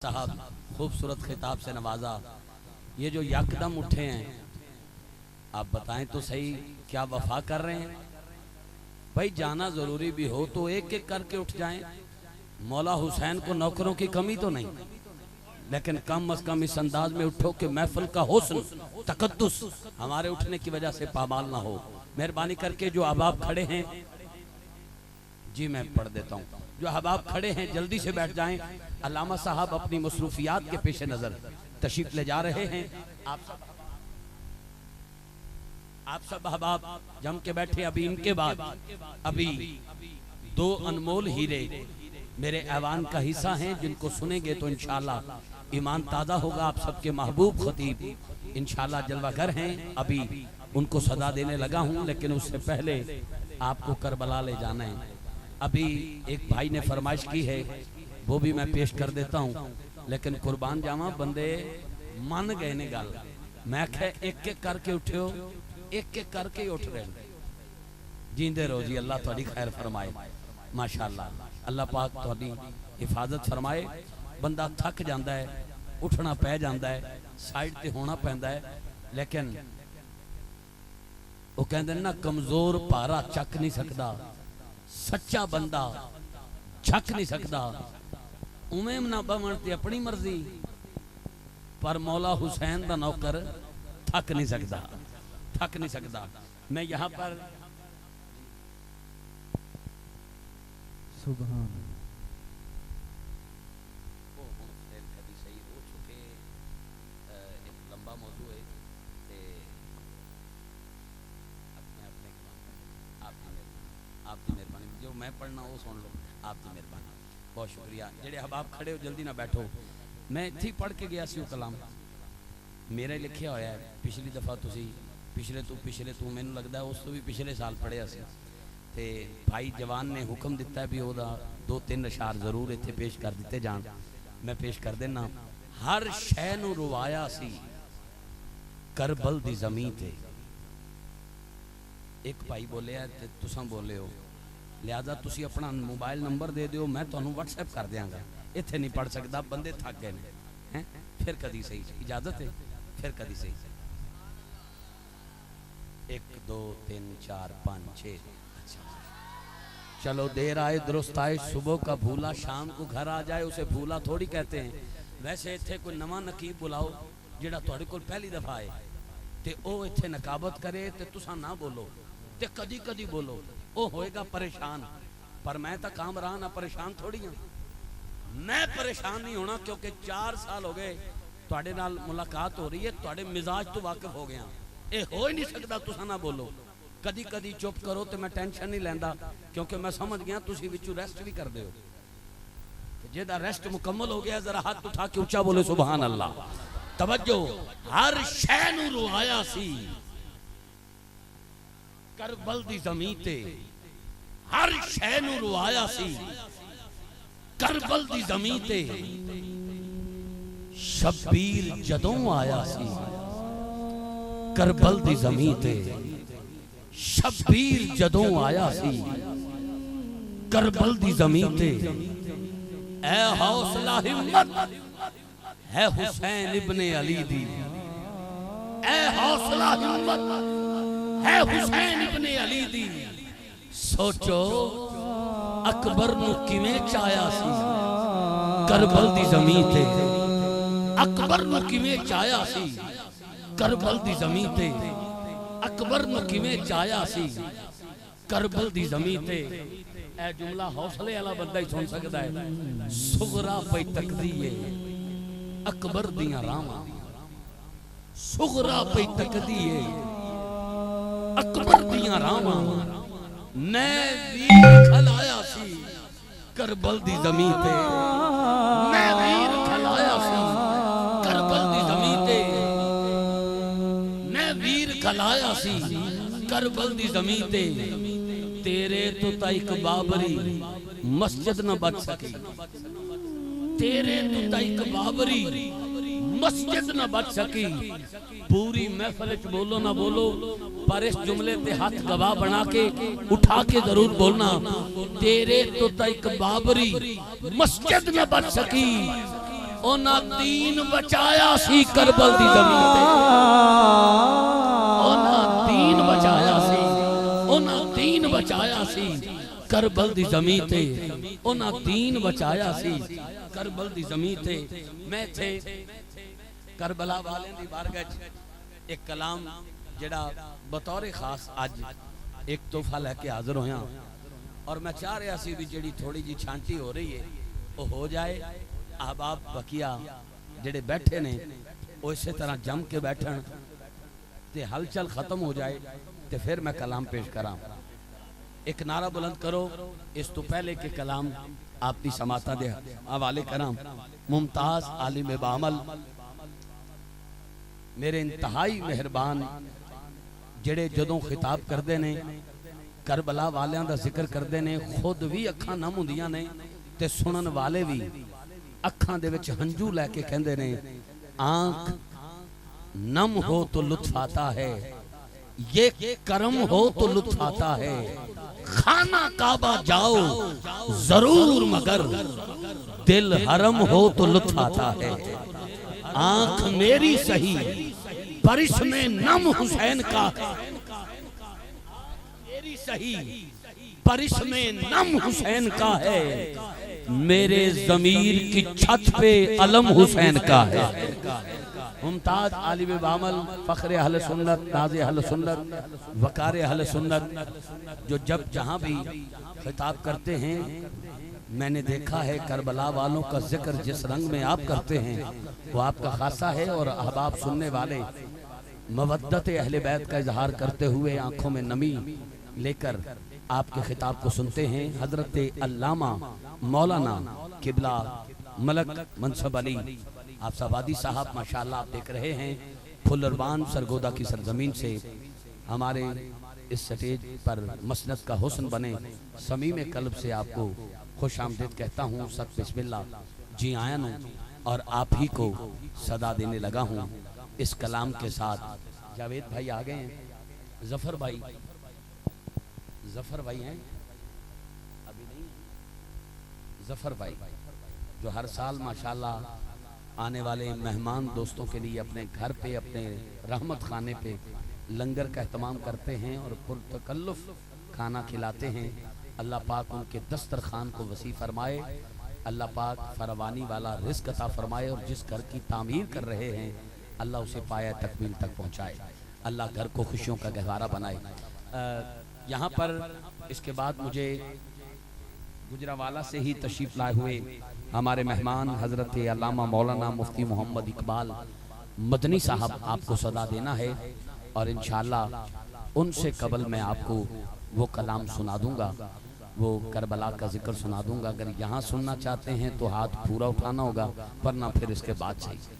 साहब खूबसूरत खिताब से नवाजा। ये जो यकदम उठे हैं, आप बताएं तो सही, क्या वफा कर रहे हैं? भाई जाना जरूरी भी हो तो एक एक करके उठ जाएं। मौला हुसैन को नौकरों की कमी तो नहीं, लेकिन कम अज कम इस अंदाज में उठो कि महफिल का हुस्न तकद्दुस हमारे उठने की वजह से पामाल ना हो। मेहरबानी करके जो अहबाब खड़े हैं, जी मैं पढ़ देता हूँ, जो अहबाब खड़े हैं जल्दी से बैठ जाएं। अल्लामा साहब अपनी मसरूफियात के पेश नजर तशरीफ ले जा रहे हैं। आप सब अहबाब जम के बैठे। अभी इनके बाद अभी दो अनमोल हीरे मेरे ऐवान का हिस्सा हैं, जिनको सुनेंगे तो इंशाल्लाह ईमान ताज़ा होगा। आप सबके महबूब खतीब इंशाल्लाह जलवागर हैं। अभी उनको सदा देने लगा हूं, लेकिन उससे पहले आपको करबला ले जाना है। अभी एक भाई ने फरमाइश की है, वो भी मैं पेश कर देता हूँ, लेकिन कुर्बान जावा बंदे मन गए ने गल। मैं कह एक एक करके उठो, एक एक करके उठ रहे। जींदे रहो जी, अल्लाह थोड़ी खैर फरमाए। माशाअल्लाह, अल्लाह पाक थोड़ी हिफाजत फरमाए। बंदा थक जाता है, उठना पै जाता है, साइड ते होना पैंदा है, लेकिन वो कहते ना कमजोर भारा चक नहीं सकता, सच्चा बंदा छक नहीं सकता। उमें ना बवन ते अपनी मर्जी, पर मौला हुसैन का नौकर थक नहीं सकता, थक नहीं सकता। मैं यहाँ पर सुभान लंबा मौजू है, आपकी मेहरबानी, जो मैं पढ़ना वो सुन लो, आपकी मेहरबानी, बहुत शुक्रिया। जेडे अहबाब खड़े हो जल्दी ना बैठो। मैं इत्थे ही पढ़ के गया सी कलाम, मेरा लिखिया होया है। पिछली दफ़ा तुसी पिछले तू मैनू लगता है उस तो भी पिछले साल पढ़िया सी। ते भाई जवान ने हुक्म दिता भी ओदा 2-3 अशार जरूर इत्थे पेश कर दिते जान। मैं पेश कर देना। हर शै नूं रुवाया सी करबल दी ज़मीं ते। एक भाई बोलिया ते तुसां बोले हो, लिहाजा तुसी अपना मोबाइल नंबर दे दिओ, मैं तुहानूं व्हाट्सएप कर दियांगा। इत्थे नहीं पढ़ सकदा, बंदे थक गए हैं। फिर कदी सही, इजाजत है, फिर कदी सही। 1 2 3 4 5 6। चलो देर आए दुरुस्त आए, सुबह का भूला शाम को घर आ जाए, उसे भूला थोड़ी कहते हैं। वैसे इत्थे कोई नवा नकीब बुलाओ जिहड़ा तुहाडे कोल पहली दफा आए ते ओ इत्थे नकाबत करे ते तुसां ना बोलो ते कदी कदी बोलो, ओ होएगा परेशान। पर मैं तो कामरान, परेशान थोड़ी हाँ। मैं परेशान नहीं होना, क्योंकि 4 साल हो गए तुहाडे नाल मुलाकात हो रही है, तुहाडे मिजाज तो वाकिफ हो गया। ये हो ही नहीं सकता तुसां ना बोलो। कदी कदी चुप करो तो मैं टेंशन नहीं लैंदा, क्योंकि मैं समझ गया तुसी विचों रेस्ट भी करदे हो। जेदा रेस्ट मुकम्मल हो गया, जरा हाथ उठा के ऊंचा बोले सुभान अल्लाह। तवज्जो। हर शै नूं रुआया सी करबल दी ज़मीं ते। हर शै नूं रुआया सी करबल दी ज़मीं ते। शब्बीर जदों आया सी करबल दी ज़मीं ते। शब्बीर जदों आया सी करबल दी ज़मीं ते। ऐ हौसला हिम्मत है हुसैन इब्ने अली दी। ऐ हौसला हिम्मत है हुसैन इब्ने अली दी। सोचो अकबर नू किवें चाया सी करबल दी ज़मीं ते। अकबर नू किवें चाया सी करबल दी ज़मीं ते। अकबर नू किवें चाया सी करबल दी ज़मीं ते। ऐ जुमला हौसले वाला बंदा ही सुन सकता है। सुगरा पे तकदी है अकबर दियां रावां। सुगरा पे तकदी है अकबर दियां रावां। मैं वीर खलाया सी करबल दी ज़मीं ते। मैं वीर खलाया सी करबल दी ज़मीं ते। मैं वीर खलाया सी करबल दी ज़मीं ते। तेरे तो ताइक बाबरी मस्जिद न बच सकी। तेरे तो ताइक बाबरी मस्जिद न बच सकी। पूरी महफिल च बोलो ना बोलो, पर इस जुमले ते हाथ गवाह बना के उठा के जरूर बोलना। तेरे तो ताइक बाबरी मस्जिद न बच सकी। उन्हां दीन बचाया सी करबल दी ज़मीन ते, उन्हां दीन बचाया सी, उन्हां दीन बचाया सी करबल दी ज़मीन ते, उन्हां दीन बचाया सी करबल दी ज़मीन ते। मैं थे करबला वाले दी बारगाह एक कलाम जेड़ा बतौर खास अज एक तोहफा लैके हाजिर होया और मैं चाह रहा सी भी जेड़ी थोड़ी जी छांटी हो रही है वो हो जाए। अहबाब बकिया जेड़े बैठे ने वो इस तरह जम के बैठन ते हलचल खत्म हो जाए तो फिर मैं कलाम पेश करा। एक नारा बुलंद करो इस तो पहले के कलाम आपकी समाता दे हवाले करा। मुमताज आलिम बामल मेरे इंतहाई मेहरबान जेड़े जदों खिताब करते ने करबला वालियां दा जिक्र करते ने खुद भी अखां नम हुंदियां ने ते सुनन वाले भी अखां दे विच हंजू लैके कहंदे ने आंख नम हो तो लुत्फ आता है, ये करम हो तो लुत्फ आता है, खाना काबा जाओ जरूर मगर दिल हरम हो तो लुत्फ आता है। आंख मेरी सही पर इसमें नम हुसैन का है, मेरी सही पर इसमें नम हुसैन का है, मेरे ज़मीर की छत पे अलम हुसैन का है। मुमताज आलिम बामल फखरे अहले सुन्नत नाज़े अहले सुन्नत वकारे अहले सुन्नत जो जब जहाँ भी खिताब करते हैं मैंने देखा है करबला वालों का जिक्र जिस रंग में आप करते हैं वो आपका खासा है। और अहबाब सुनने वाले मवद्दत अहले बैत का इजहार करते हुए आंखों में नमी लेकर आपके खिताब को सुनते हैं। हजरत अल्लामा मौलाना किबला मलक मनसब अली आफसाबादी साहब माशाल्लाह आप देख रहे हैं फुलरबान सरगोदा की सरजमीन से हमारे इस स्टेज पर मसनद का हुस्न बने। समीम कल्ब से आपको खुश आमदीद कहता हूँ। सत बिस्मिल्लाह जी आया हूँ और आप ही को सदा देने लगा हूँ इस कलाम के साथ। जावेद भाई आ गए हैं, जफर भाई हैं अभी नहीं, जफर भाई जो हर साल माशाल्लाह आने वाले मेहमान दोस्तों के लिए अपने घर पे अपने रहमत खाने पे लंगर का एहतमाम करते हैं और पुरतकल्लुफ खाना खिलाते हैं। अल्लाह पाक उनके दस्तरखान को वसी फरमाए, अल्लाह पाक फरवानी वाला रिज़्क़ अता फरमाए और जिस घर की तामीर कर रहे हैं अल्लाह उसे पाया तकमील तक पहुँचाए, अल्लाह घर को खुशियों का गहवारा बनाए। यहाँ पर इसके बाद मुझे गुजरावाला से ही तशरीफ़ लाए हुए हमारे मेहमान हज़रत अल्लामा मौलाना मुफ्ती मोहम्मद इकबाल मदनी साहब आपको सदा देना है और इंशाअल्लाह उनसे कबल मैं आपको वो कलाम सुना दूंगा, वो करबला का जिक्र सुना दूंगा। अगर यहाँ सुनना चाहते हैं तो हाथ पूरा उठाना होगा वरना फिर इसके बाद चाहिए।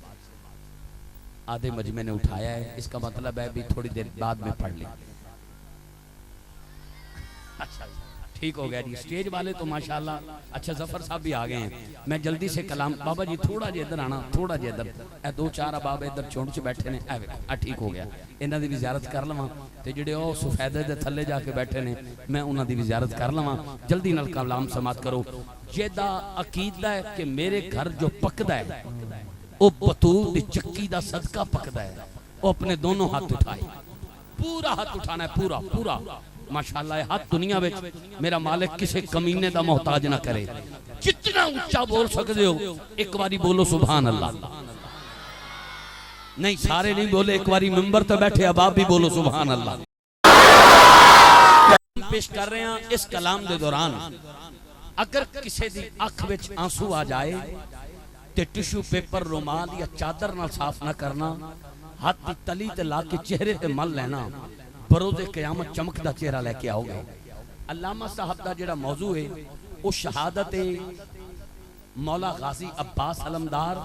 आधे मजमे ने उठाया है, इसका मतलब है भी थोड़ी देर बाद में पढ़ लें। अच्छा ठीक हो गया जी। स्टेज वाले तो माशाल्लाह अच्छा जफर साहब भी आ गए हैं। मैं जल्दी से कलाम बाबा जी थोड़ा जिहा इधर आना, थोड़ा जिहा इधर ए दो चार बाबा इधर चुंड च बैठे ने आ ठीक हो गया। इन्हां दी भी ज़ियारत कर लवां ते जिहड़े ओ सफेदे दे थल्ले जाके बैठे ने मैं उन्हां दी भी ज़ियारत कर लवां। जल्दी नाल कलाम समात करो। जेदा अकीदा है कि मेरे घर जो पकदा है ओ बतूल दी चक्की दा सदका पकदा है, ओ अपने दोनों हाथ उठाए, पूरा हाथ उठाना है, पूरा पूरा माशाल्लाह। हाथ दुनिया में मेरा मालिक किसी कमीने का मोहताज ना करे। जितना ऊंचा बोल सकते हो एक बारी बोलो सुभान अल्लाह। नहीं सारे नहीं बोले, एक बारी मिंबर तो बैठे अब आप भी बोलो सुभान अल्लाह। पेश कर रहे हैं इस कलाम के दौरान अगर किसी की अख में आंसू आ जाए तो टिश्यू पेपर रुमाल या चादर नाल साफ ना करना, हाथ की तली ते ला के चेहरे ते मल लेना, बरोज़े क़यामत चमकदा चेहरा लेके आओगे। अल्लामा साहब का जिहड़ा मौजू है वो शहादत मौला गाजी अब्बास अलमदार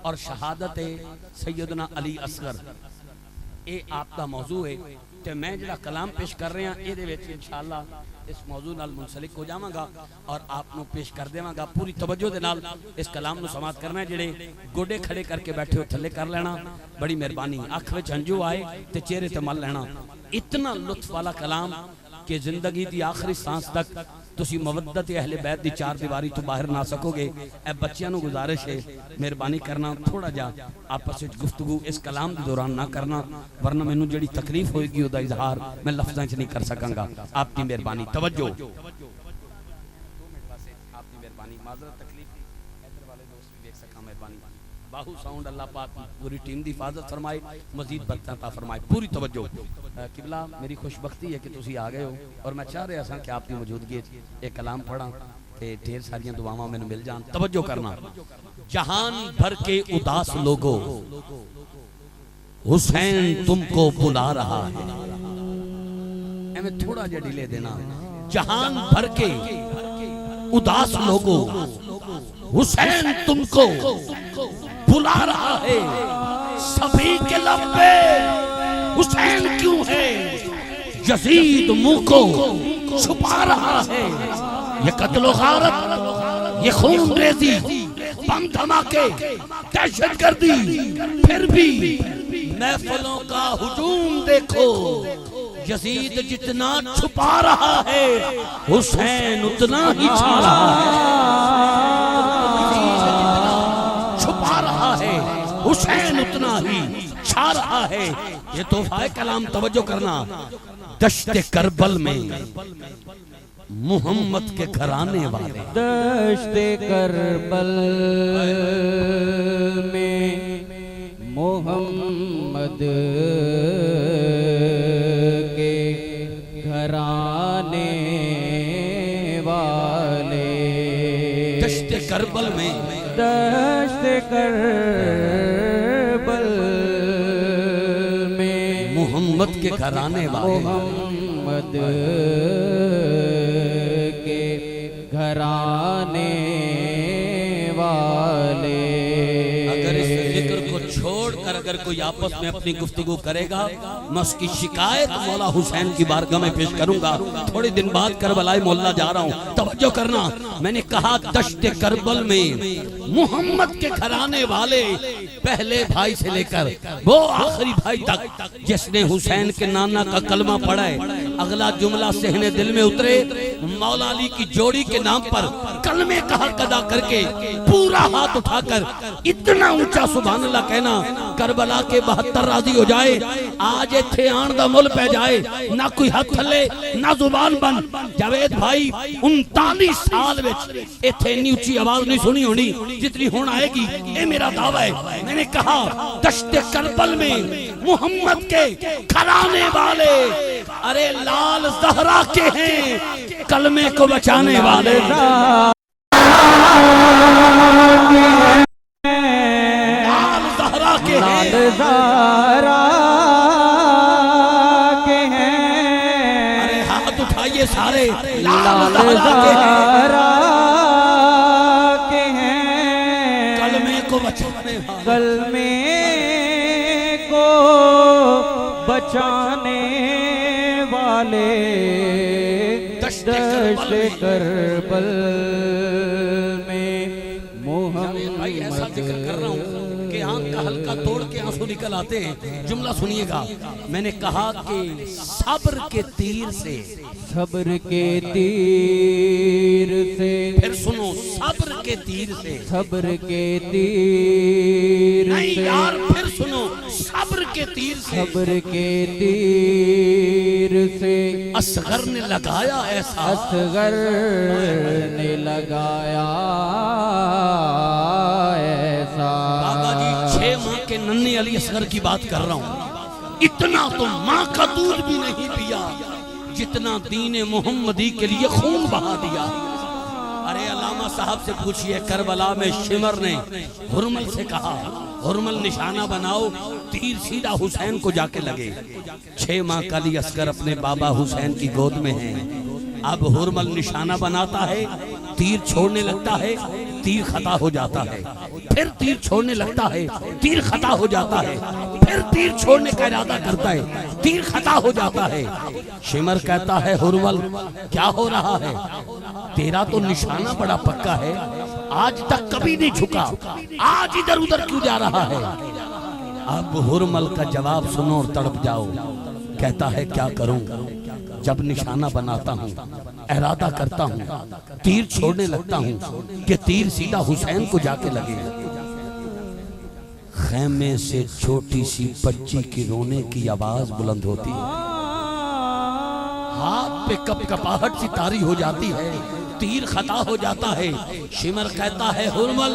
और शहादत सैयदना अली असगर, ये आपका मौजू है। तो मैं जिहड़ा कलाम पेश कर रहा ये इंशाअल्लाह इस मौजू नाल मुंसलिक हो जावांगा और आपनों पेश कर देवांगा। पूरी तवज्जो दे नाल इस कलाम नूं समात करना है। जिहड़े गोडे खड़े करके बैठे हो थल्ले कर लेना, बड़ी मेहरबानी। अख विच हंजू आए तो चेहरे ते मल लेना। इतना लुत्फ वाला कलाम कि जिंदगी की आखिरी सांस तक तुसी मवद्दत अहले बैत दी चार दीवारी तो बाहर ना सकोगे। ए बच्चियां नूं गुजारिश है मेहरबानी करना थोड़ा जा आपस विच गुफ्तगू इस कलाम के दौरान ना करना, वरना मैनू जिहड़ी तकलीफ होएगी उहदा इजहार मैं लफ्ज़ां च नहीं कर सकांगा। आपकी मेहरबानी तवज्जो। आपकी मेहरबानी माजरत तकलीफ इधर वाले दोस्त भी देख सका मेहरबानी। बाहू साउंड अल्लाह पाक पूरी टीम की हिफाजत फरमाए, मजीद बरकत अता फरमाए। पूरी तवज्जो। किबला मेरी खुशबख्ती है कि तुसी आ गए हो और मैं चाह रहा था कि आपकी मौजूदगी एक कलाम पढ़ा ते ढेर सारियां दुआवां मैनूं मिल जान। तवज्जो करना। जहान भर के उदास लोगों हुसैन तुमको बुला रहा है। एवं थोड़ा जा डिले देना। जहान भर के उदास लोगों हुसैन तुमको बुला रहा है। सभी के लब पे हुसैन क्यों है? यजीद मुंह को छुपा रहा है। ये कत्लो गारत, ये खून रेजी, बम धमाके, दहशतगर्दी, फिर भी महफिलों का हुजूम देखो। यजीद जितना छुपा रहा है हुसैन उतना ही छा रहा है। छुपा रहा है हुसैन उतना ही छा रहा है। ये तोहफा कलाम तवज्जो करना। दश्ते करबल में मोहम्मद के घराने वाले, दश्ते करबल में मोहम्मद के घराने वाले। दश्ते करबल में, दश्ते करबल में मोहम्मद के घराने वाले, मोहम्मद के घराने वाले। अगर इस जिक्र को छोड़कर अगर कोई आपस में अपनी गुफ्तगू करेगा मैं उसकी शिकायत मौला हुसैन की बारगाह में पेश करूंगा। थोड़े दिन बाद करबलाई मोहल्ला जा रहा हूं, तवज्जो करना। मैंने कहा दश्ते करबल में मोहम्मद के घराने वाले, पहले भाई से लेकर वो आखिरी भाई तक जिसने हुसैन के नाना का कलमा पढ़ा है, अगला जुमला सहने दिल में उतरे। मौला अली की जोड़ी के नाम पर कलमे का हक अदा करके पूरा हाथ उठाकर इतना ऊंचा सुभान अल्लाह कहना, करबला के 72 राजी हो जाए। आज इत्थे आन दा मुल पै जाए, ना कोई हाथ थले ना जुबान बन। जावेद भाई 39 साल विच इत्थे इतनी ऊंची आवाज नहीं सुनी होनी जितनी हुण आएगी, ये मेरा दावा है। मैंने कहा दश्ते करबल में मोहम्मद के घराने वाले, अरे लाल ज़हरा के हैं कलमे को बचाने वाले। लाल ज़हरा के हैं, लाल ज़हरा के हैं। अरे हाथ उठाइए सारे। लाल ज़हरा के हैं, कलमे को बचाने वाले, कलमे को बचाने वाले। दश्ते करबल में भाई ऐसा जिक्र कर रहा हूँ कि आंख का हल्का तोड़ के आंसू निकल आते हैं। जुमला सुनिएगा। मैंने कहा कि सब्र के तीर से, सब्र के तीर से, फिर सुनो सब्र के तीर से, सब्र के तीर नहीं से, यार फिर सुनो सब्र के तीर से, सब्र के तीर से असगर ने लगाया ऐसा, असगर ने लगाया ऐसा। बाबा जी 6 माह के नन्हे अली असगर की बात कर रहा हूँ। इतना तो माँ का दूध भी नहीं पिया जितना दीन मोहम्मदी के लिए खून बहा दिया। अरे अल्लामा साहब से पूछिए, करबला में शिमर ने हुरमल से कहा, हुरमल निशाना बनाओ, तीर सीधा हुसैन को जाके लगे। 6 माह का अली असगर अपने बाबा हुसैन की गोद में है। अब हुरमल निशाना बनाता है, तीर छोड़ने लगता है, तीर खता हो जाता है, फिर तीर छोड़ने लगता है, तीर खता हो जाता है, फिर तीर छोड़ने का इरादा करता है, तीर खता हो जाता है। शिमर कहता है हुरमल क्या हो रहा है? तेरा तो निशाना बड़ा पक्का है, आज तक कभी नहीं झुका, आज इधर उधर क्यों जा रहा है? अब हुरमल का जवाब सुनो और तड़प जाओ। कहता है क्या करूं, जब निशाना बनाता हूं इरादा करता हूँ, तीर छोड़ने लगता हूँ कि तीर सीधा हुसैन को जाके लगे। खेमे से छोटी सी बच्ची की रोने की आवाज बुलंद होती है, हाथ पे कपकपाहट सी तारी हो जाती है, तीर खता हो जाता है। शिमर कहता है हुरमल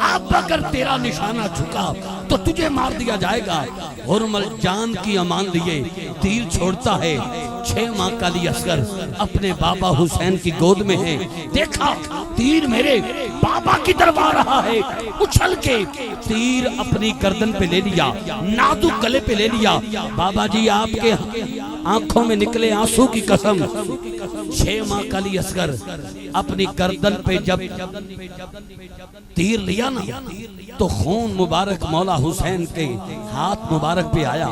अब अगर तेरा निशाना झुका तो तुझे मार दिया जाएगा। हुरमल जान की अमान लिए तीर छोड़ता है। 6 माह का अली असगर अपने बाबा हुसैन की गोद में है। देखा तीर मेरे बाबा की तरफ आ रहा है, उछल के तीर अपनी गर्दन पे ले लिया, नाजुक गले पे ले लिया। बाबा जी आपके आंखों में निकले आंसू की कसम। 6 माह का अली असगर अपनी गर्दन पे जब तीर लिया ना तो खून मुबारक मौला हुसैन के हाथ मुबारक पे आया।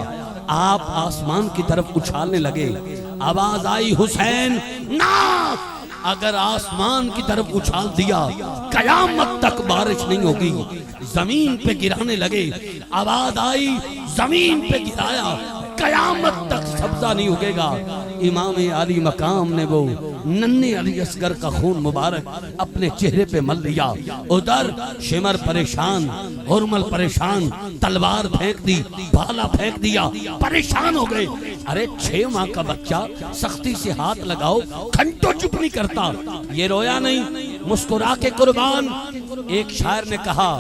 आप आसमान की तरफ उछालने लगे। आवाज आई हुसैन ना, अगर आसमान की तरफ उछाल दिया कयामत तक बारिश नहीं होगी। जमीन पे गिराने लगे। आवाज आई जमीन पे गिराया, कयामत तक सब्जा नहीं उगेगा। इमाम आली मकाम ने वो नन्हे अली असगर का खून मुबारक अपने चेहरे पे मल लिया। उधर शिमर परेशान, हुरमल परेशान, तलवार फेंक दी, भाला फेंक दिया, परेशान हो गए। अरे 6 माह का बच्चा, सख्ती से हाथ लगाओ, घंटों चुप नहीं करता। ये रोया नहीं, मुस्कुरा के कुर्बान। एक शायर ने कहा,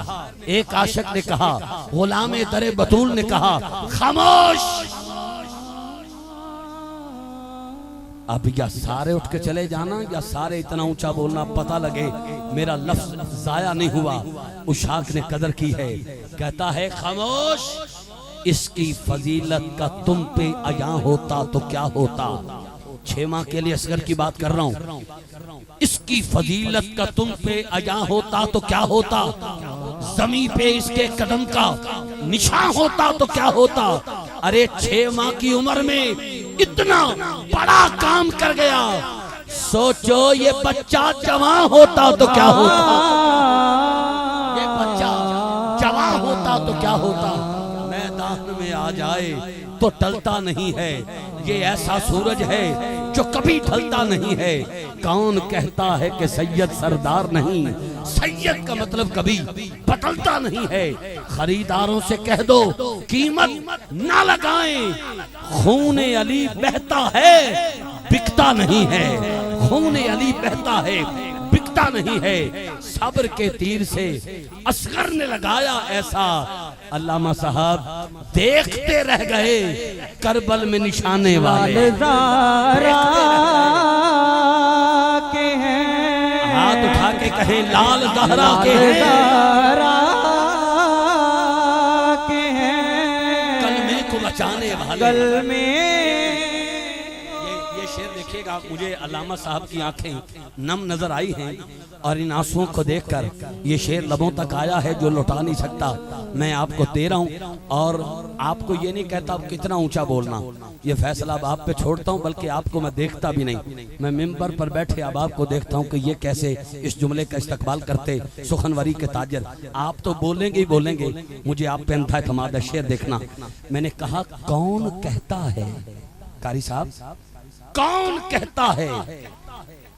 एक आशिक ने कहा, गुलाम दरे बतूल ने कहा खामोश। अब या सारे उठ के चले जाना या सारे इतना ऊंचा बोलना पता लगे मेरा लफ्ज जाया नहीं हुआ। उशाक ने कदर की है, कहता है खामोश, इसकी फजीलत का तुम पे अया होता तो क्या होता। 6 माह के लिए असगर की बात कर रहा हूं। इसकी फजीलत का तुम पे अया होता तो क्या होता, जमीन पे इसके कदम का निशान होता तो क्या होता। अरे 6 माह की उम्र में इतना बड़ा काम कर गया। सोचो ये बच्चा जवान होता तो क्या होता, ये बच्चा जवान होता तो क्या होता। मैदान में आ जाए तो टलता नहीं है, ये ऐसा सूरज है जो कभी ढलता नहीं है। कौन कहता है कि सैयद सरदार नहीं, सैयद का मतलब कभी बदलता नहीं है। खरीदारों से कह दो कीमत ना लगाएं, खूने अली बहता है बिकता नहीं है। खूने अली बहता है बिकता नहीं है। सब्र के तीर से असगर ने लगाया ऐसा। अल्लामा साहब देखते रह गए करबल में निशाने वाले के हैं। हाथ उठा के कहें लाल ज़हरा के हैं, कलमे को बचाने वाले। कलमे ये शेर देखिएगा, मुझे अल्लामा साहब की आंखें नम नजर आई हैं और इन आंसुओं को देखकर ये शेर लबों तक आया है जो लौटा नहीं सकता। मैं आपको दे रहा हूँ और आपको ये नहीं कहता आप कितना ऊंचा बोलना, ये फैसला अब आप पे छोड़ता हूँ। बल्कि आपको मैं देखता भी नहीं, मैं मिंबर पर बैठे अब आपको देखता हूँ कि ये कैसे इस जुमले का इस्तकबाल करते सुखनवरी के ताजर। आप तो बोलेंगे ही बोलेंगे, मुझे आप पे अंधा एतमाद है। शेर देखना, मैंने कहा कौन कहता है, कारी साहब कौन कहता है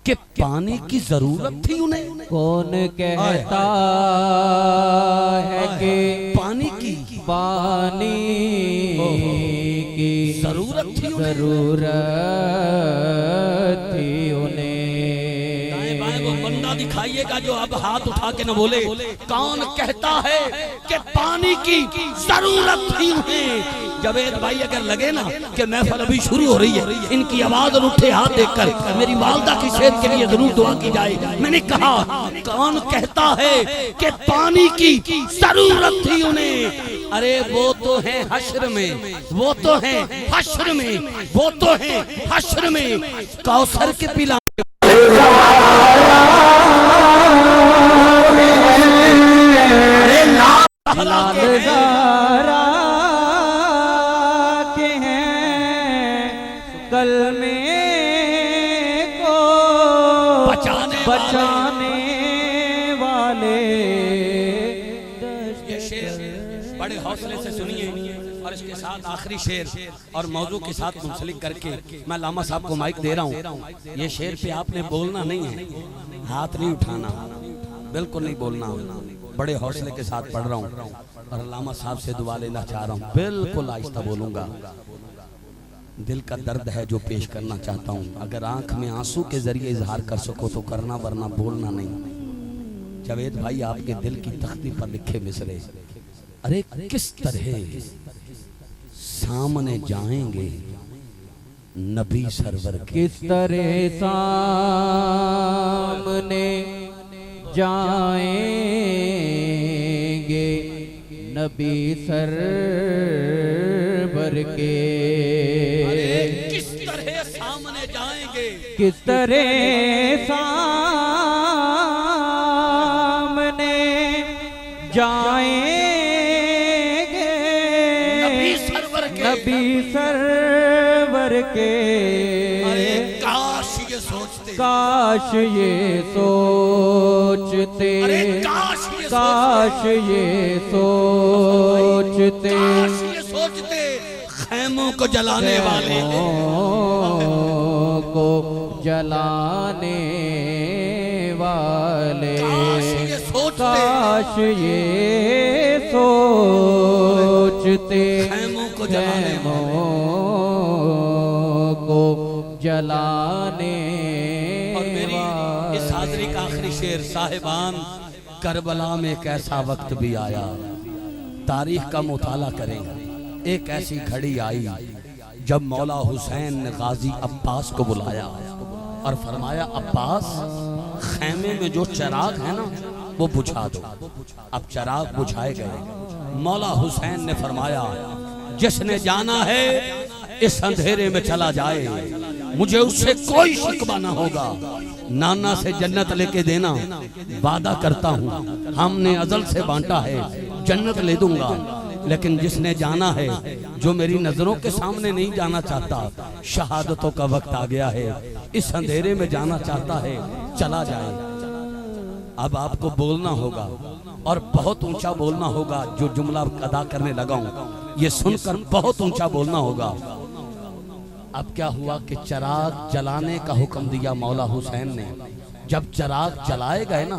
कि पानी की जरूरत थी उन्हें। कौन कहता है कि पानी की जरूरत थी उन्हें। दाएं बाएं वो बंदा दिखाइएगा जो अब हाथ उठा के न बोले। कौन कहता है कि पानी की जरूरत थी उन्हें। जवेद भाई अगर लगे ना कि महफिल अभी शुरू हो रही है, इनकी आवाज और उठे हाथ देखकर मेरी वालदा की सेहत के लिए जरूर दुआ की जाए। मैंने कहा कौन कहता है कि पानी की जरूरत थी उन्हें। अरे वो तो है हश्र में, वो तो है हश्र में, वो तो है हश्र में कौसर के पिला के हैं, कलमे को बचाने वाले। ये शेर बड़े हौसले से सुनिए। और इसके साथ आखिरी शेर और मौजू के साथ मुंसलिक करके मैं लामा साहब को माइक दे रहा हूँ। ये शेर पे आपने बोलना नहीं है, हाथ नहीं उठाना, बिल्कुल नहीं बोलना। बड़े हौसले के साथ पढ़ रहा हूँ और लामा साहब से दुआ लेना चाह रहा हूँ। बिल्कुल आहिस्ता बोलूंगा, दिल का दर्द है जो पेश करना चाहता हूँ। अगर आंख में आंसू के जरिए इजहार कर सको तो करना, वरना बोलना नहीं। जावेद भाई आपके दिल की तख्ती पर लिखे मिसरे, अरे किस तरह सामने जाएंगे नबी सरवर, किस तरह सामने जाएंगे नबी सरवर के, अरे किस तरह सामने जाएंगे, किस तरह जाएंगे नबी सरवर के, नबी सरवर के। अरे काश ये सोचते, काश ये सोचते, अरे काश ये सोचते, काश ये सोचते खैमों को जलाने वाले, को जलाने वाले, काश ये सोचते खैमों को जलाने। और मेरी इस हाज़िरी का आखिरी शेर, साहिबान करबला में एक ऐसा वक्त भी आया, तारीख का मुताला करेंगे। एक ऐसी घड़ी आई जब मौला हुसैन ने गाजी अब्बास को बुलाया और फरमाया, अब्बास खैमे में जो चिराग है ना वो बुझा दो। अब चिराग बुझाए गए। मौला हुसैन ने फरमाया, जिसने जाना है इस अंधेरे में चला जाए, मुझे उससे कोई शिकवा ना होगा। नाना से जन्नत लेके देना वादा करता हूँ, हमने अजल से बांटा है, जन्नत ले दूंगा। लेकिन जिसने जाना है, जो मेरी नजरों के सामने नहीं जाना चाहता, शहादतों का वक्त आ गया है, इस अंधेरे में जाना चाहता है, चला जाए। अब आपको बोलना होगा और बहुत ऊंचा बोलना होगा। जो जुमला अदा करने लगा हूं ये सुनकर बहुत ऊंचा बोलना होगा। अब क्या हुआ कि चिराग जलाने का हुक्म दिया मौला हुसैन ने। जब चिराग जलाए गए ना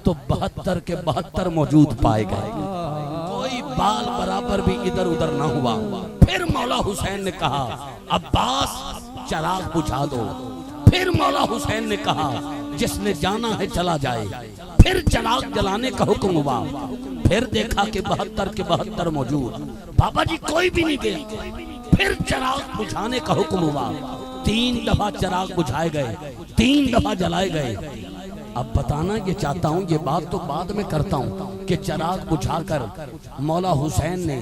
तो 72 के 72 मौजूद पाए गए, कोई बाल बराबर भी इधर उधर ना हुआ। फिर मौला हुसैन ने कहा, अब्बास चिराग बुझा दो। फिर मौला हुसैन ने कहा, जिसने जाना है चला जाए। फिर चिराग जलाने का हुक्म हुआ। फिर देखा कि 72 के 72 मौजूद, बाबा जी कोई भी नहीं गया। फिर चिराग बुझाने का हुक्म हुआ। 3 दफा चिराग बुझाए गए, 3 दफा जलाए गए। अब बताना ये चाहता हूँ, ये बात तो बाद में करता हूँ कि चिराग बुझाकर मौला हुसैन ने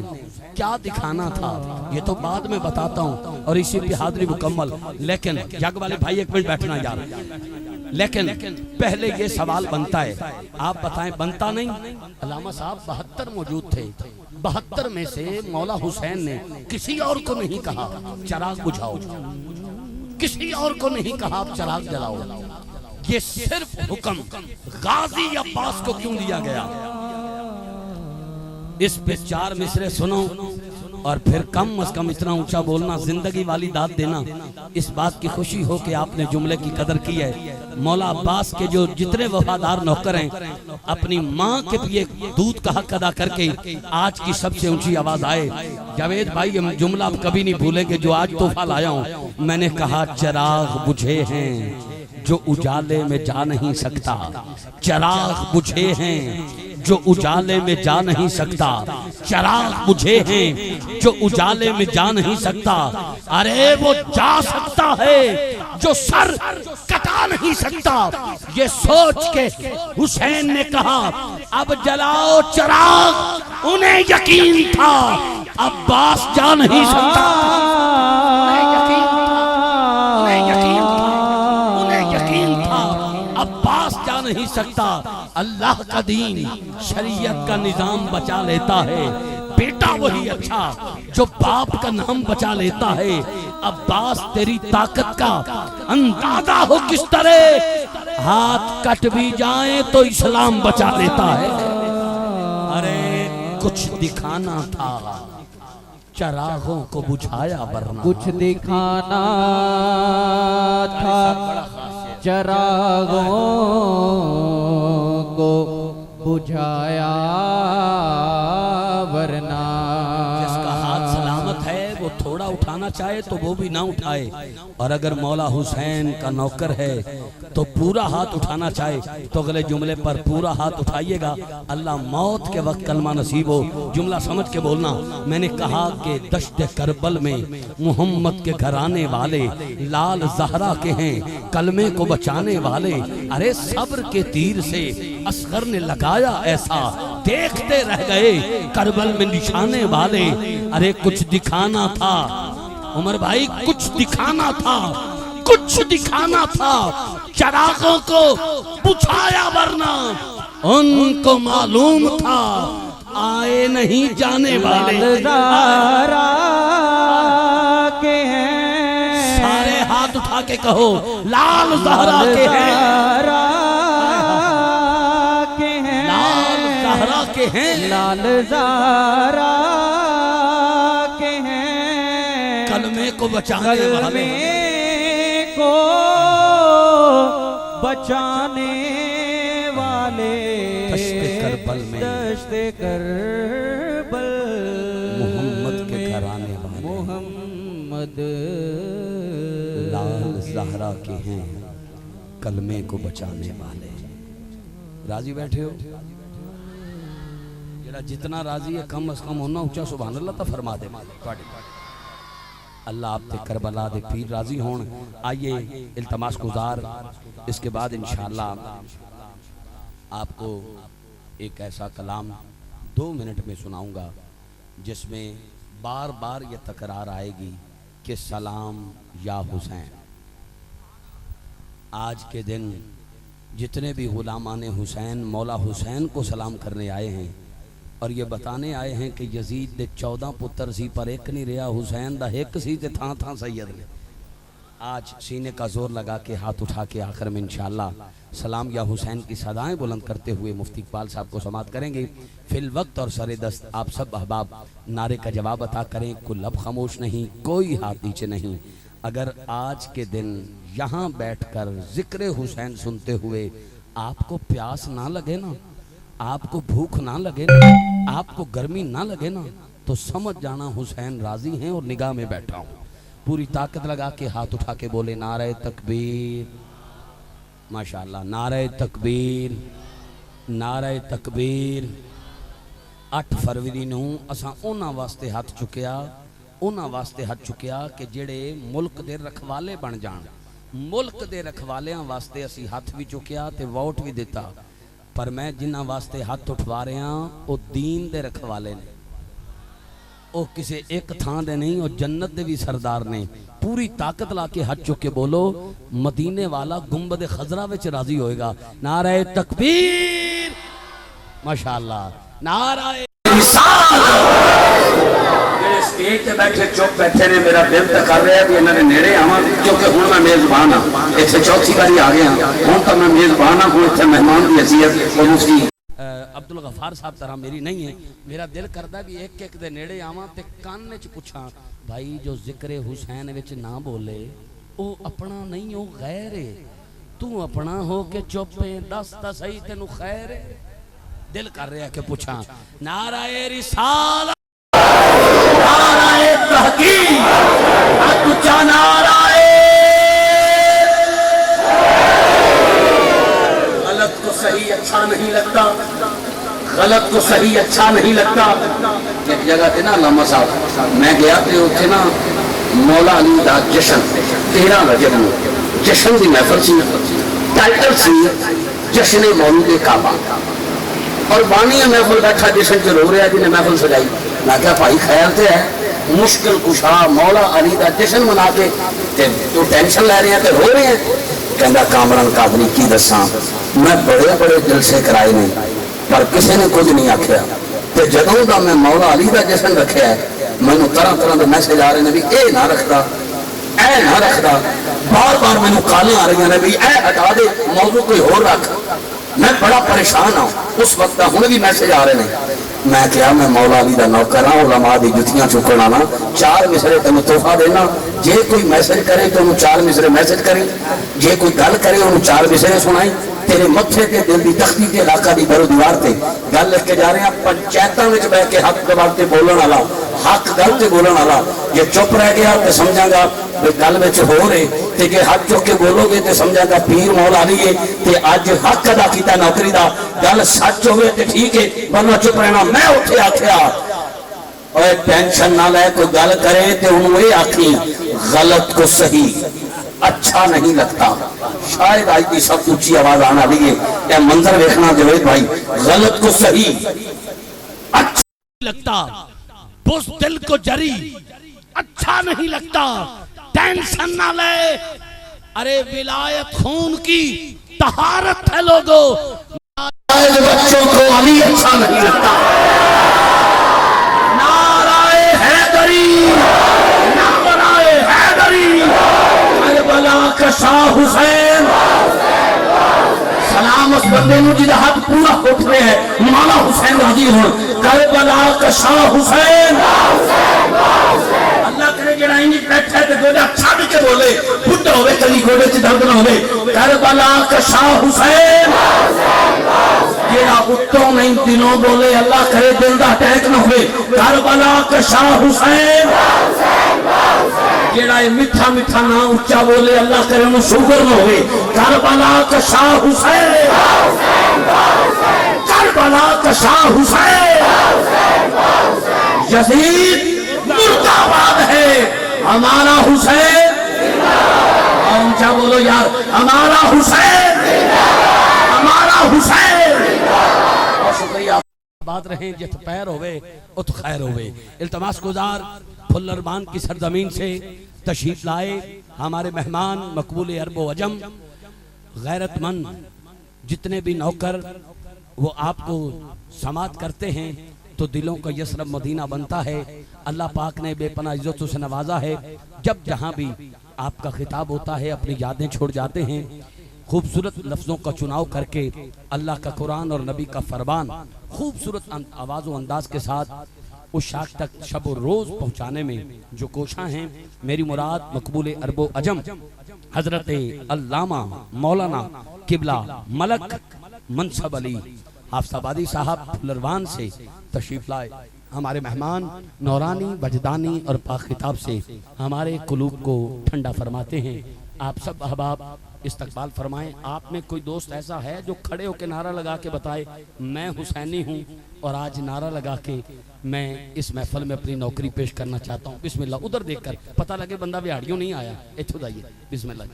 क्या दिखाना था, ये तो बाद में बताता हूँ। और इसी पे हाज़िरी मुकम्मल। लेकिन जग वाले भाई एक मिनट बैठना यार, लेकिन पहले ये सवाल बनता है, आप बताएं बनता नहीं? अल्लामा साहब 72 मौजूद थे, 72 में से मौला हुसैन ने किसी और को नहीं कहा चिराग बुझाओ, किसी और को नहीं कहा आप चिराग जलाओ। ये सिर्फ हुक्म गाजी अब्बास को क्यों दिया गया? इस पे 4 मिसरे सुनो और फिर कम अज कम इतना ऊंचा बोलना, जिंदगी वाली दाद देना। इस बात की खुशी हो कि आपने जुमले की कदर की है। मौला अब्बास के जो जितने वफादार नौकर हैं, अपनी माँ के लिए दूध का हक अदा करके आज की सबसे ऊंची आवाज आए। जावेद भाई हम जुमला कभी नहीं भूलेंगे जो आज तोहफा लाया हूँ। मैंने कहा चिराग बुझे हैं जो उजाले में जा नहीं सकता, चिराग बुझे हैं जो उजाले में जा नहीं सकता, चिराग बुझे हैं जो उजाले में जा नहीं सकता। अरे वो जा सकता है जो सर कटा नहीं सकता। ये सोच के हुसैन ने कहा, अब जलाओ चिराग। उन्हें यकीन था अब्बास जा नहीं सकता, उन्हें यकीन था अब्बास जा नहीं सकता। अल्लाह का दीन शरीयत का निजाम बचा लेता है। बेटा वही अच्छा जो बाप का नाम बचा लेता है। अब्बास तेरी ताकत का अंदाजा हो किस तरह, हाथ कट भी जाए तो इस्लाम बचा लेता है। अरे कुछ दिखाना था, चरागों को बुझाया वरना। कुछ दिखाना था चरागों को बुझाया वरना। जिसका हाथ सलामत है वो थोड़ा उठाना चाहे तो वो भी ना उठाए, और अगर मौला हुसैन का नौकर है तो पूरा हाथ उठाना चाहे तो अगले जुमले पर पूरा हाथ उठाइएगा। अल्लाह मौत के वक्त कलमा नसीब हो। जुमला समझ के बोलना। मैंने कहा कि दश्त करबल में मोहम्मद के घराने वाले लाल जहरा के हैं कलमे को बचाने वाले। अरे सब्र के तीर से असगर ने लगाया ऐसा, देखते रह गए करबल में निशाने वाले। अरे कुछ दिखाना था उमर भाई, कुछ दिखाना था, कुछ दिखाना था, चरागों को बुझाया वरना। उनको मालूम था आए नहीं जाने वाले। ज़हरा के हैं, सारे हाथ उठा के कहो लाल ज़हरा के हैं, के हैं, लाल ज़हरा के हैं, कलमे को बचाने वाले, को बचाने वाले। दश्त करबल में, दश्त करबल मोहम्मद के घराने वाले, मोहम्मद लाल ज़हरा के हैं कलमे को बचाने वाले। राजी बैठे हो? जितना राजी है कम अज कम होना ऊंचा सुभान अल्लाह तो फरमा दे। अल्लाह आप ते करबला दे पीर राजी होन। आइए इल्तमास गुजार, इसके बाद इंशाअल्लाह आपको एक ऐसा कलाम 2 मिनट में सुनाऊंगा जिसमें बार बार ये तकरार आएगी कि सलाम या हुसैन। आज के दिन जितने भी गुलामान हुसैन मौला हुसैन को सलाम करने आए हैं और ये बताने आए हैं कि यजीद दे 14 पुत्र सी पर एक नहीं रहा, हुसैन दा एक सी ते थां थां सैयद ने। आज सीने का जोर लगा के हाथ उठा के आखिर में इंशाअल्लाह सलाम या हुसैन की सदाएं बुलंद करते हुए मुफ्ती इकबाल साहब को समात करेंगे। फिल वक्त और सरे दस्त आप सब अहबाब नारे का जवाब अता करें। कोई लब खामोश नहीं, कोई हाथ नीचे नहीं। अगर आज के दिन यहाँ बैठकर जिक्र हुसैन सुनते हुए आपको प्यास ना लगे ना, आपको भूख ना लगे ना, आपको गर्मी ना लगे ना, तो समझ जाना हुसैन राजी हैं और निगाह में बैठा हूँ। पूरी ताकत लगा के हाथ उठा के बोले नारे तकबीर, माशाअल्लाह, नारे तकबीर, नारे तकबीर। 8 फरवरी नूं असां उन्हां वास्ते हाथ चुकिया, उन्हां वास्ते हाथ चुकिया कि जेड़े मुल्क दे रखवाले बन जाण। मुल्क दे रखवालियां वास्ते असी हाथ भी चुकिया ते वोट भी दिता, पर मैं जिन्हां वास्ते हाथ उठवा रहा वो दीन दे रखवाले ने, वो किसी एक थां दे नहीं, वो जन्नत दे भी सरदार ने। पूरी ताकत ला के हाथ चुक के बोलो मदीने वाला गुंबद खजरा विच राजी होएगा। नारे तकबीर, माशाअल्लाह, नारे स्टेज पे बैठे चुप बैठे ने, मेरा दिल तो कर रहा है कि इन्होंने नेड़े आवा, क्योंकि हुण मैं मेजबान हाँ, इतने चौथी बारी आ गया हूँ, तो मैं मेजबान हाँ, इतने मेहमान की हैसियत और मुफ्ती अब्दुल गफार साहब तरह मेरी नहीं है। मेरा दिल करता भी एक एक दे नेड़े आवा ते कान च पुछां, भाई जो जिक्र हुसैन विच ना बोले वो अपना नहीं, वो गैर है, तू अपना हो के चुप है, दस तो सही तेनू खैर है। दिल कर रहा कि पूछा नाराए रिसालत, नाराए तहकीक, तुझा नाराए। गलत को सही अच्छा नहीं लगता, गलत को सही अच्छा नहीं लगता। एक जगह थे ना अल्लामा साहब, मैं गया थे उत्थे ना मौला अली दा जश्न 13 रजब नूं जश्न की महफिल सी, टाइटल सी जश्न मौलूद काबा, और बानी महफिल बैठा जश्न च रो रहा जिन्हें महफिल सजाई। मैं क्या भाई ख्याल तो है, मुश्किल कुशा मौला अली का जश्न मना के तो टेंशन लै रहे हैं तो रो रहे हैं। कहता कामरान काबली की दसा, मैं बड़े बड़े जलसे कराए ने पर किसी ने कुछ नहीं आख्या, तो जदों का मैं मौला अली का जश्न रखा है मैनू तरह तरह के मैसेज आ रहे हैं भी ए ना रखता, ए ना रखता, बार बार मैनू कालियां आ रही ने भी ए हटा दे, मौजू कोई होर रख। मैं बड़ा परेशान हाँ, उस वक्त हुण भी मैसेज आ रहे हैं। मैं क्या मैं मौला अली दा नौकर हाँ, उलमा दी जुतियां चुकण आना, 4 मिसरे तेन तोहफा देना। जे कोई मैसेज करे तो 4 मिसरे मैसेज करे, जे कोई गल करे उन्होंने 4 मिसरे सुनाई। तेरे मथे ते दिल की तख्ती ते इलाका की बरो दीवार से गल लिख के जा रहे हैं। पंचायतों में बह के हक दबाव से बोलने वाला, हक गल से बोलने वाला जे चुप रह गया तो समझागा गल में हो रहे, ते जे हाथ चुक के बोलोगे तो समझागा पीर मौला अली है। ते अज हक अदा किया नौकरी का, गल सच होवे तो ठीक है, वरना चुप रहना। मैं उठे आख्या और टेंशन ना ले, कोई गल करे तो उन्होंने आखी गलत को सही अच्छा नहीं लगता। शायद आज की सब ऊंची आवाज आना ली है, यह मंजर देखना जवेद भाई, गलत को सही अच्छा लगता, बुज़दिल को जरी अच्छा नहीं लगता। टेंशन ना ले, अरे विलायत खून की तहारत है लोगों। बच्चों को अली अच्छा नहीं लगता। नाराए हैदरी, नाराए हैदरी, करबला का शाह हुसैन। सलाम उस बंदे नूं जिहदा हाथ पूरा उठ रहे हैं, मौला हुसैन राजी हो। करबला का शाह हुसैन। अल्लाह करे जड़ा इंज बैठा है तो गोदा छाड़ के बोले, बुढ़ा होवे कली गोदे च दर्द ना होवे। करबला का शाह हुसैन। जेड़ा उत्तों नहीं दिलों बोले, अल्लाह करे दिल दा अटैक ना होवे। करबला का शाह हुसैन। जेड़ा मीठा मीठा ना उच्चा बोले, अल्लाह करे उन्हें शुगर ना होवे। करबला का शाह हुसैन। करबला का शाह हुसैन। यजीद मुर्दाबाद है, हमारा हुसैन। और ऊंचा बोलो यार, हमारा हुसैन, हमारा हुसैन। और शुक्रिया। बात रहे जित पैर होवे उत खैर होवे। इल्तमास गुजार फुल्लरमान की सरजमीन से तशरीफ लाए हमारे मेहमान मकबूल अरबो अजम, गैरतमंद जितने भी नौकर वो आपको समात करते हैं तो दिलों का यसरब मदीना बनता है। अल्लाह पाक ने बेपनाह इज्जतों से नवाजा है। जब जहाँ भी आपका खिताब होता है अपनी यादें छोड़ जाते हैं। खूबसूरत लफ्ज़ों का चुनाव करके अल्लाह का कुरान और नबी का फरमान खूबसूरत आवाज़ व अंदाज के साथ उस शाख तक शब रोज़ पहुँचाने में जो कोशां हैं। मेरी मुराद मकबूल अरबो अजम हजरत अल्लामा मौलाना किबला मलक मनसब अली हाफसाबादी साहब फुलरवान से तशरीफ लाए। हमारे मेहमान नौरानी वजदानी और पाक खिताब से हमारे कुलूब को ठंडा फरमाते हैं। आप सब अहबाब इस्तकबाल फरमाएं। आप में कोई दोस्त ऐसा है जो खड़े होकर नारा लगा के बताए मैं हुसैनी हूँ, और आज नारा लगा के मैं इस महफल में अपनी नौकरी पेश करना चाहता हूँ। बिस्मिल्लाह। उधर देखकर पता लगे बंदा बिहाड़ियों नहीं आया। इत्थों जाइए। बिस्मिल्लाह।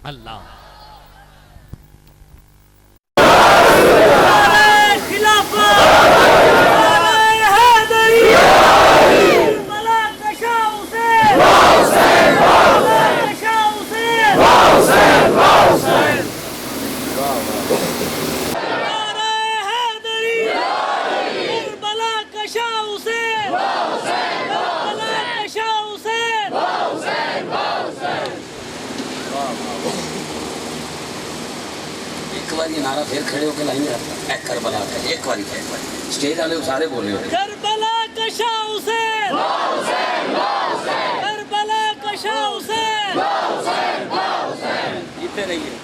अल्लाह नारा फिर खड़े होकर लाइन रखता है। करबला का एक बार स्टेज वाले सारे बोले हो करबला का शाह हुसैन, करबला का शाह हुसैन। जीते रहिए।